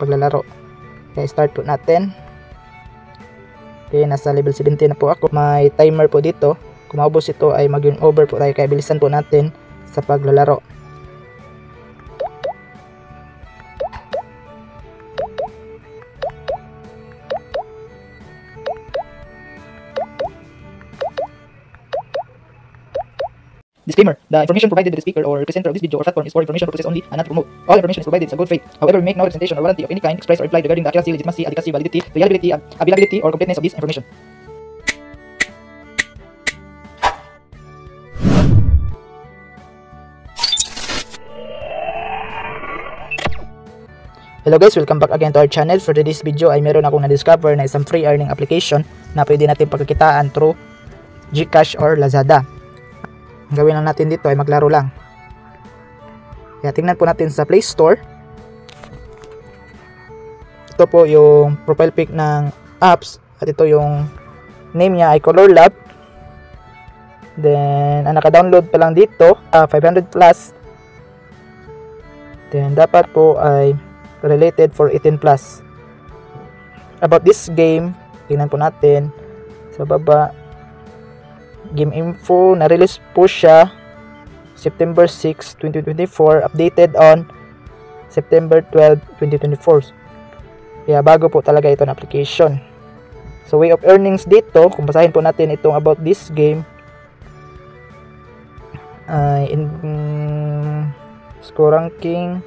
paglalaro. Okay, start po natin. Okay, nasa level 17 na po ako. May timer po dito. Kung maubos ito ay mag-game over po tayo, kaya bilisan po natin sa paglalaro. Disclaimer: the information provided by the speaker or presenter of this video or platform is for information purposes only and not to promote. All information is provided in good faith. However, we make no representation or warranty of any kind expressed or implied regarding the accuracy, legitimacy, adequacy, validity, reliability, availability, or completeness of this information. Hello guys, welcome back again to our channel. For today's video ay meron akong na-discover na isang free earning application na pwede natin pagkakitaan through GCash or Lazada. Ang gawin lang natin dito ay maglaro lang. Kaya tingnan po natin sa Play Store. Ito po yung profile pic ng apps at ito yung name niya ay Color Lab. Then ang naka-download pa lang dito 500 plus. Then dapat po ay related for 18 plus. About this game, tingnan po natin sa baba. Game info, na-release po siya September 6, 2024, updated on September 12, 2024. Kaya bago po talaga ito na application. So way of earnings dito, kung basahin po natin itong about this game, score ranking,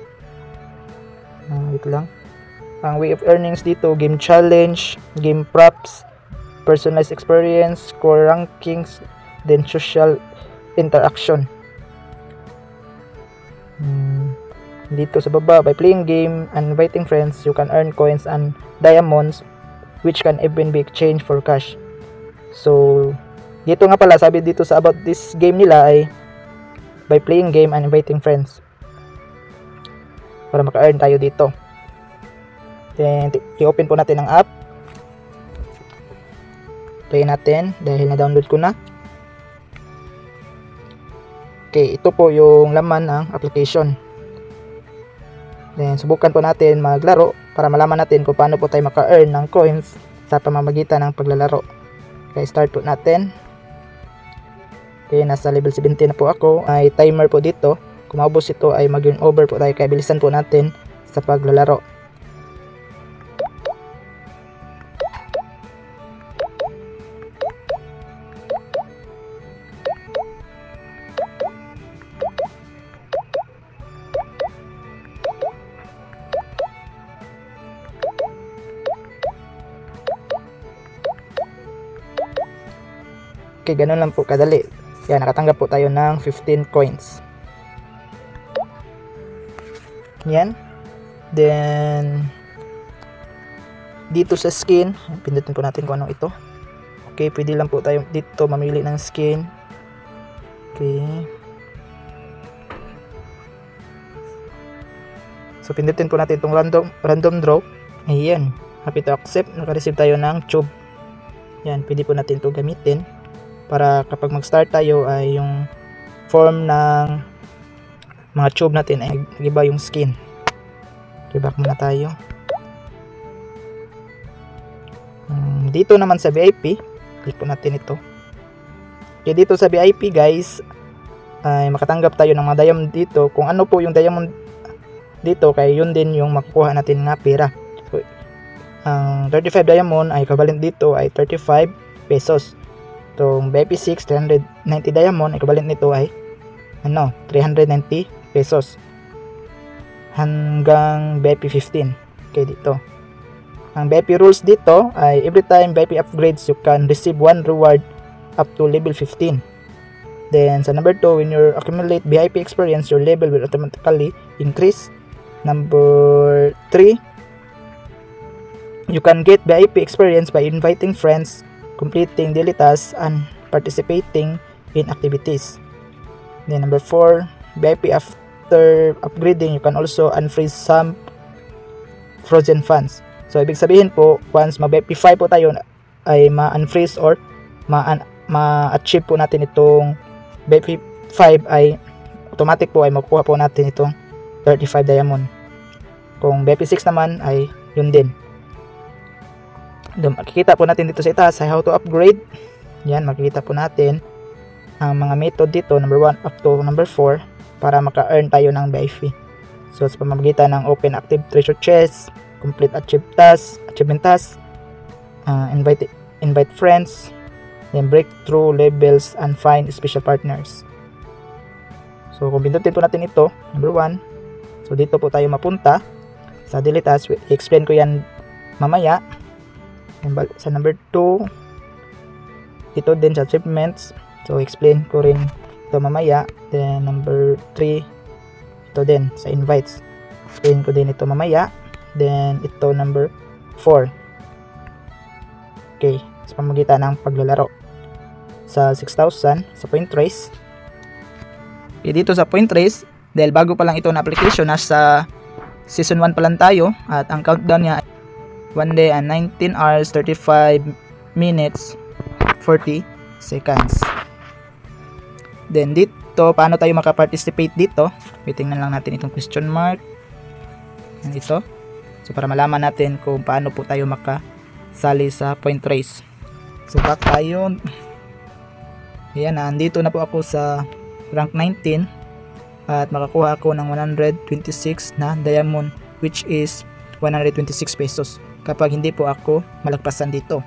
wait lang. Ang way of earnings dito, game challenge, game props, personalized experience, score rankings, then social interaction. Dito sa baba, by playing game and inviting friends, you can earn coins and diamonds which can even be exchanged for cash. So dito nga pala, sabi dito sa about this game nila ay by playing game and inviting friends, para maka-earn tayo dito. Then i-open po natin ang app. Play natin dahil na-download ko na. Okay, ito po yung laman ng application. Then subukan po natin maglaro para malaman natin kung paano po tayo maka-earn ng coins sa pamamagitan ng paglalaro. Okay, start po natin. Okay, nasa level 17 na po ako. May timer po dito. Kung maubos ito ay mag-game over po tayo, kaya bilisan po natin sa paglalaro. Okay, ganun lang po kadali. Yan, nakatanggap po tayo ng 15 coins. Yan. Then dito sa skin, pindutin po natin kung ano ito. Okay, pwede lang po tayo dito mamili ng skin. Okay. So pindutin po natin itong random draw. Ayan, happy to accept. Naka-receive tayo ng tube. Yan, pwede po natin ito gamitin para kapag mag-start tayo ay yung form ng mga tube natin ay nag-iba yung skin. Okay, back muna tayo. Dito naman sa VIP, click po natin ito. Okay, dito sa VIP guys, ay makatanggap tayo ng mga diamond dito. Kung ano po yung diamond dito, kaya yun din yung makukuha natin na pera. So, ang 35 diamond ay equivalent dito ay 35 pesos. Itong VIP 6, 390 diamond, equivalent nito ay 390 pesos. Hanggang VIP 15. Okay, dito. Ang VIP rules dito ay every time VIP upgrades, you can receive 1 reward up to level 15. Then sa number 2, when you accumulate VIP experience, your level will automatically increase. Number 3, you can get VIP experience by inviting friends, completing daily tasks, and participating in activities. Then number 4, VIP after upgrading, you can also unfreeze some frozen funds. So ibig sabihin po, once mag-VIP 5 po tayo ay ma-unfreeze or ma-achieve po natin itong VIP 5 ay automatic po ay makukuha po natin itong 35 diamond. Kung VIP 6 naman ay yun din. Makikita po natin dito sa itaas ay how to upgrade. Yan, makikita po natin ang mga method dito, number 1 up to number 4, para maka-earn tayo ng VIP. So sa pamamagitan ng open active treasure chest, complete achievement task, invite friends, then breakthrough levels, and find special partners. So kung pindutin po natin ito, number 1, so dito po tayo mapunta sa daily task. I-explain ko yan mamaya. Sa number 2, ito din sa achievements, so explain ko rin ito mamaya. Then number 3, ito din sa invites, explain ko din ito mamaya. Then ito number 4, okay, sa pamamagitan ng paglalaro sa 6,000 sa point race. Okay, dito sa point race, dahil bago pa lang ito na application, nasa season 1 pa lang tayo, at ang countdown niya 1 day and 19 hours 35 minutes 40 seconds. Then dito, paano tayo makaparticipate dito? Tingnan lang natin itong question mark. Ito. So para malaman natin kung paano po tayo makasali sa point race. So back tayo. Ayan, andito na po ako sa rank 19 at makakuha ako ng 126 na diamond, which is 126 pesos kapag hindi po ako malagpasan dito.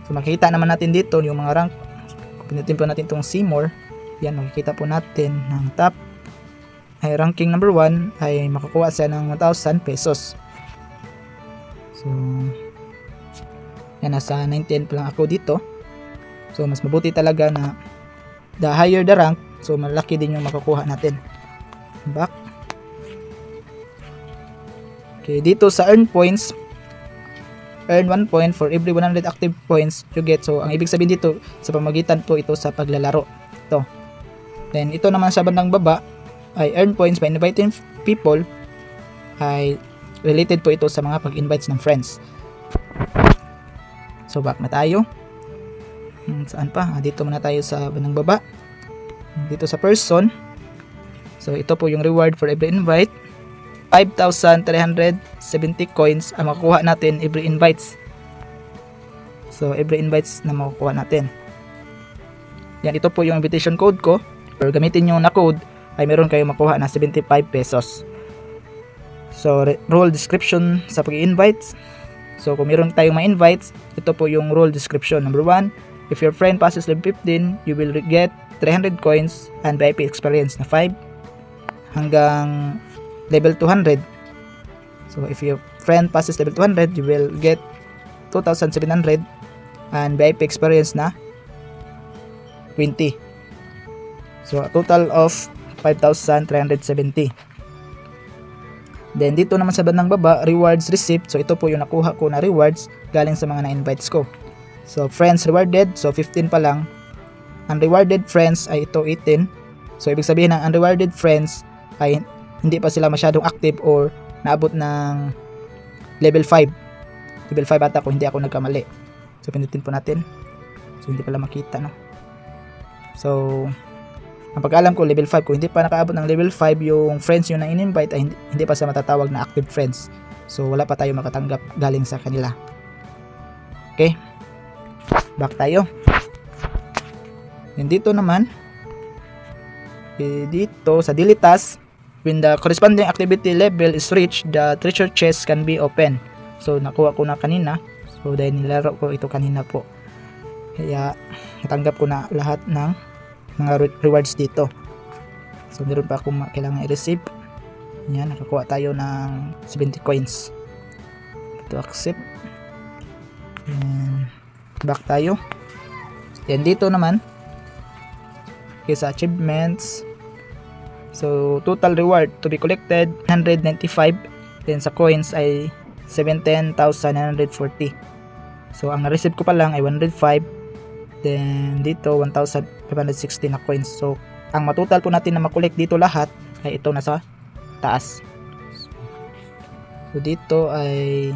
So makikita naman natin dito yung mga rank. Kung pinutin po natin itong see more, yan, makikita po natin ng top ay ranking number 1 ay makakuha siya ng 1,000 pesos. So yan, nasa 19 pa lang ako dito. So mas mabuti talaga na the higher the rank, so malaki din yung makukuha natin. Back. Okay, dito sa earn points, earn 1 point for every 100 active points you get. So ang ibig sabihin dito, sa pamagitan po ito sa paglalaro. Ito. Then ito naman sa bandang baba ay earn points by inviting people, ay related po ito sa mga pag-invites ng friends. So back na tayo. Saan pa? Dito muna tayo sa bandang baba. Dito sa person. So ito po yung reward for every invite. 5,370 coins ang makukuha natin every invites. So every invites na makukuha natin. Yan, ito po yung invitation code ko. Or gamitin nyo na code ay meron kayo makuha na 75 pesos. So role description sa pag-i-invites. So kung meron tayong mga invites, ito po yung role description. Number 1, if your friend passes level 15, you will get 300 coins and VIP experience na 5 hanggang level 200. So if your friend passes level 200, you will get 2,700 and VIP experience na 20. So a total of 5,370. Then dito naman sa bandang baba, rewards receipt. So ito po yung nakuha ko na rewards galing sa mga na-invites ko. So friends rewarded, so 15 pa lang. Unrewarded friends ay ito 18. So ibig sabihin ng unrewarded friends ay hindi pa sila masyadong active or naabot ng level 5. Level 5 ata kung hindi ako nagkamali. So pinutin po natin. So hindi pala makita, no. So ang pagkaalam ko level 5, kung hindi pa nakaabot ng level 5 yung friends yung na-invite ay hindi pa sa matatawag na active friends. So wala pa tayo makatanggap galing sa kanila. Okay. Back tayo. And dito naman, dito sa daily task, when the corresponding activity level is reached, the treasure chest can be open. So nakuha ko na kanina. So dahil nilaro ko ito kanina po, kaya natanggap ko na lahat ng mga rewards dito. So meron pa akong kailangan i-receive. Yan, nakakuha tayo ng 70 coins. Ito accept. Yan. Back tayo. Yan, dito naman sa achievements. So total reward to be collected 195. Then sa coins ay 17,940. So ang na-receive ko pa lang ay 105. Then dito 1,560 na coins. So ang matotal po natin na makolect dito lahat ay ito nasa taas. So dito ay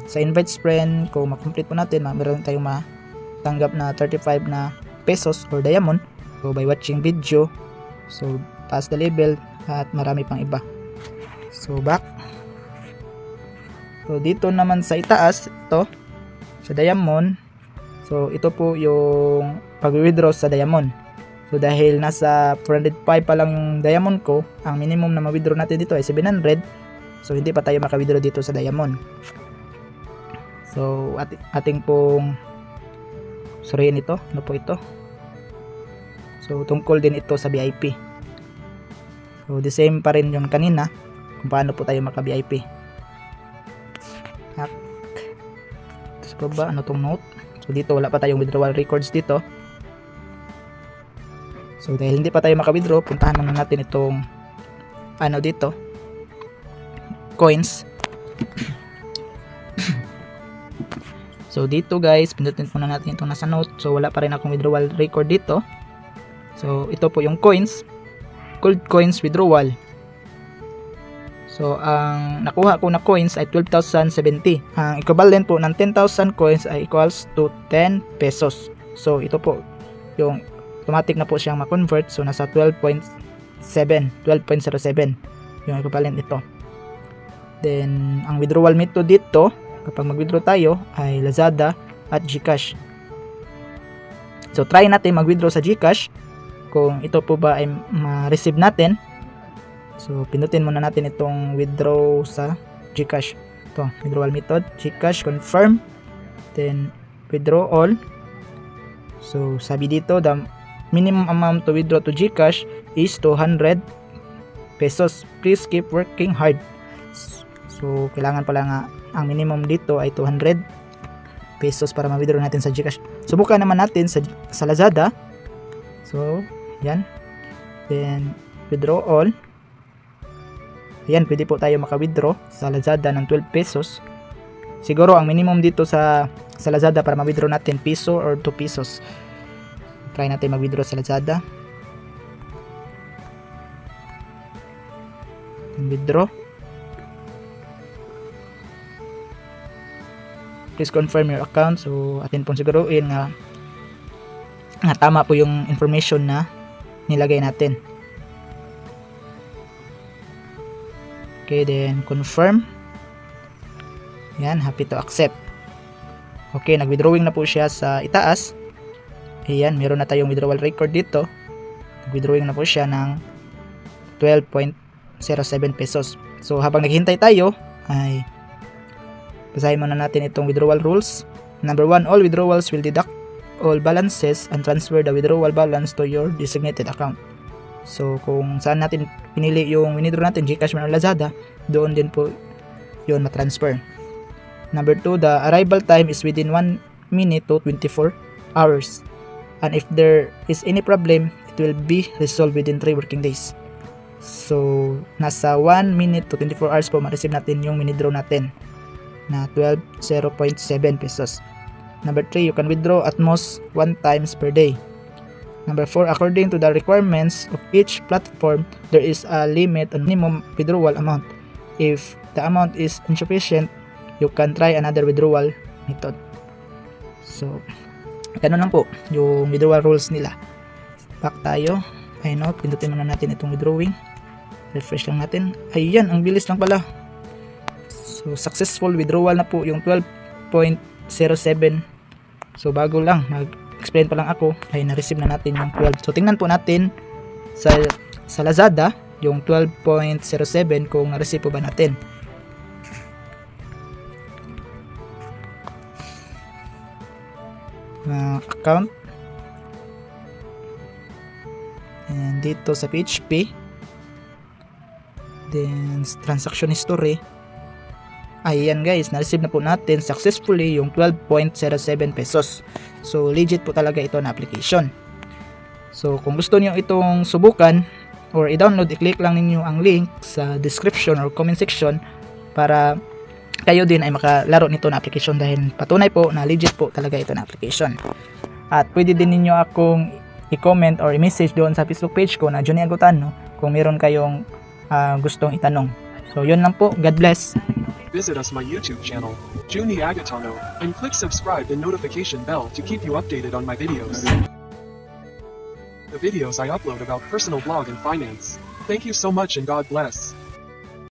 sa invite friend, kung makomplete po natin, meron tayong matanggap na 35 na pesos or diamond. So by watching video, so pass the level at marami pang iba. So back. So dito naman sa itaas, ito sa Diamond. So ito po yung pag-withdraw sa Diamond. So dahil nasa 405 pa lang yung Diamond ko, ang minimum na ma-withdraw natin dito ay 700. So hindi pa tayo maka-withdraw dito sa Diamond. So ating pong suriin ito. Ano po ito? So tungkol din ito sa VIP. So the same pa rin yung kanina kung paano po tayo maka-VIP. At sa baba, ano tong note? So dito wala pa tayong withdrawal records dito. So dahil hindi pa tayo maka-withdraw, puntahan muna natin itong ano dito, coins. So dito guys, pindutin muna natin itong nasa note. So wala pa rin akong withdrawal record dito. So ito po yung coins, gold coins withdrawal. So ang nakuha ko na coins ay 12,070. Ang equivalent po ng 10,000 coins ay equals to 10 pesos. So ito po yung automatic na po siyang ma-convert. So nasa 12.07 yung equivalent nito. Then ang withdrawal method dito kapag mag-withdraw tayo ay Lazada at GCash. So try natin mag-withdraw sa GCash kung ito po ba ay ma-receive natin. So pindutin muna natin itong withdraw sa GCash. Ito, withdrawal method, GCash, confirm, then withdraw all. So sabi dito, the minimum amount to withdraw to GCash is 200 pesos. Please keep working hard. So kailangan pala nga ang minimum dito ay 200 pesos para ma-withdraw natin sa GCash. Subukan naman natin sa Lazada. So yan, then withdraw all. Ayan, pwede po tayo maka-withdraw sa Lazada ng 12 pesos. Siguro ang minimum dito sa Lazada para ma-withdraw natin piso or 2 pesos. Try natin mag-withdraw sa Lazada. Withdraw. Please confirm your account. So atin pong siguruin nga tama po yung information na nilagay natin. Okay, then confirm. Yan, happy to accept. Okay, nag-withdrawing na po siya sa itaas. Ayan, meron na tayong withdrawal record dito. Nag-withdrawing na po siya ng 12.07 pesos. So habang naghihintay tayo ay basahin muna natin itong withdrawal rules. Number 1, all withdrawals will deduct all balances and transfer the withdrawal balance to your designated account. So kung saan natin pinili yung withdraw natin, GCash man o Lazada, doon din po yun ma-transfer. Number 2, the arrival time is within 1 minute to 24 hours. And if there is any problem, it will be resolved within 3 working days. So nasa 1 minute to 24 hours po ma-receive natin yung withdraw natin na 0.7 pesos. Number 3, you can withdraw at most 1 times per day. Number 4, according to the requirements of each platform, there is a limit on minimum withdrawal amount. If the amount is insufficient, you can try another withdrawal method. So, ganun lang po yung withdrawal rules nila. Back tayo. Ayun o, pindutin muna natin itong withdrawing. Refresh lang natin. Ayan, ang bilis lang pala. So, successful withdrawal na po yung 12.07. So, bago lang, explain pa lang ako ay na-receive na natin yung 12. So tingnan po natin sa Lazada yung 12.07 kung na-receive po ba natin. Account, and dito sa PHP, then transaction history. Ayan guys, na-receive na po natin successfully yung 12.07 pesos. So legit po talaga ito na application. So kung gusto niyo itong subukan or i-download, i-click lang ninyo ang link sa description or comment section para kayo din ay makalaro nito na application, dahil patunay po na legit po talaga ito na application. At pwede din ninyo akong i-comment or i-message doon sa Facebook page ko na Johnny Agutano kung meron kayong gustong itanong. So yun lang po, God bless. Visit us my YouTube channel, Johnny Agutano, and click subscribe and notification bell to keep you updated on my videos. The videos I upload about personal blog and finance. Thank you so much and God bless.